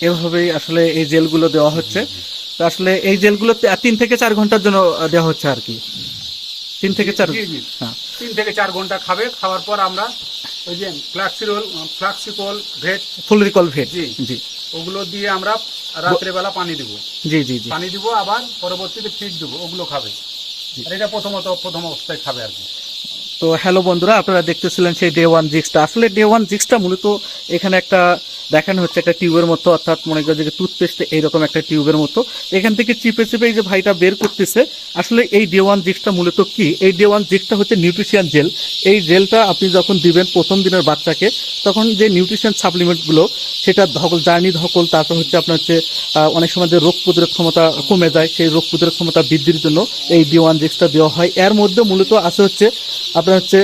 এভাবেই আসলে এই জেলগুলো দেওয়া হচ্ছে। তো আসলে এই জেলগুলো 3 থেকে 4 ঘন্টার জন্য দেওয়া হচ্ছে আর কি। 3 থেকে 4। জি জি, হ্যাঁ 3 থেকে 4 ঘন্টা খাবে। খাওয়ার পর আমরা ওই যে ফ্লাক্সিকল ভেট, ফুলরিকল ভেট। জি জি ওগুলো দিয়ে আমরা রাত্রেবেলা পানি দিব। জি জি জি। পানি দিব, আবার পরবর্তীতে ফিড দেবো, ওগুলো খাবে। আর এটা প্রথম অবস্থায় খাবে আর কি। তো হ্যালো বন্ধুরা, আপনারা দেখতেছিলেন সেই ডে 1 জিক্সটা। আসলে ডে 1 জিক্সটা মূলত এখানে একটা দেখানো হচ্ছে একটা টিউবের মতো, অর্থাৎ মনে করেন যে টুথপেস্ট এইরকম একটা টিউবের মতো, এখান থেকে চিপে চিপে এই যে ভাইটা বের করতেছে। আসলে এই ডে 1 জিক্সটা মূলত কি? এই ডে 1 জিক্সটা হচ্ছে নিউট্রিশন জেল। এই জেলটা আপনি যখন দিবেন প্রথম দিনের বাচ্চাকে, তখন যে নিউট্রিশন সাপ্লিমেন্টগুলো সেটা ধকল, তারপর হচ্ছে আপনার হচ্ছে অনেক সময় যে রোগ প্রতিরোধ ক্ষমতা কমে যায়, সেই রোগ প্রতিরোধ ক্ষমতা বৃদ্ধির জন্য এই ডে 1 জিক্সটা দেওয়া হয়। এর মধ্যে মূলত আছে হচ্ছে আপনার হচ্ছে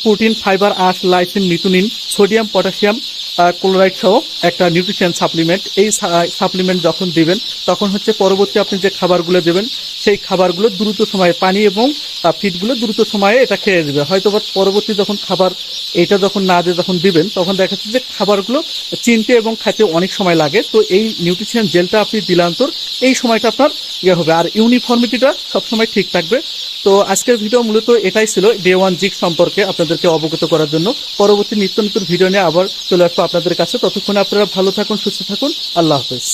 প্রোটিন, ফাইবার, আঁশ, লাইসিন, মিথুনিন, সোডিয়াম, পটাশিয়াম, ক্লোরাইড সহ একটা নিউট্রিশন সাপ্লিমেন্ট। এই সাপ্লিমেন্ট যখন দিবেন তখন হচ্ছে পরবর্তী আপনি যে খাবারগুলো দেবেন সেই খাবারগুলো দ্রুত সময়ে, পানি এবং ফিডগুলো দ্রুত সময়ে এটা খেয়ে দেবে। হয়তো পরবর্তী যখন খাবার এটা যখন না দিয়ে যখন দিবেন, তখন দেখা যাচ্ছে যে খাবারগুলো চিনতে এবং খেতে অনেক সময় লাগে। তো এই নিউট্রিশন জেলটা আপনি দিলান্তর এই সময়টা আপনার হবে, আর ইউনিফর্মিটিটা সবসময় ঠিক থাকবে। তো আজকের ভিডিও মূলত এটাই ছিল ডে 1 জিগ সম্পর্কে আপনাদেরকে অবগত করার জন্য। পরবর্তী নিত্য নতুন ভিডিও নিয়ে আবার চলে আসবো আপনাদের কাছে। ততক্ষণে আপনারা ভালো থাকুন, সুস্থ থাকুন। আল্লাহ হাফেজ।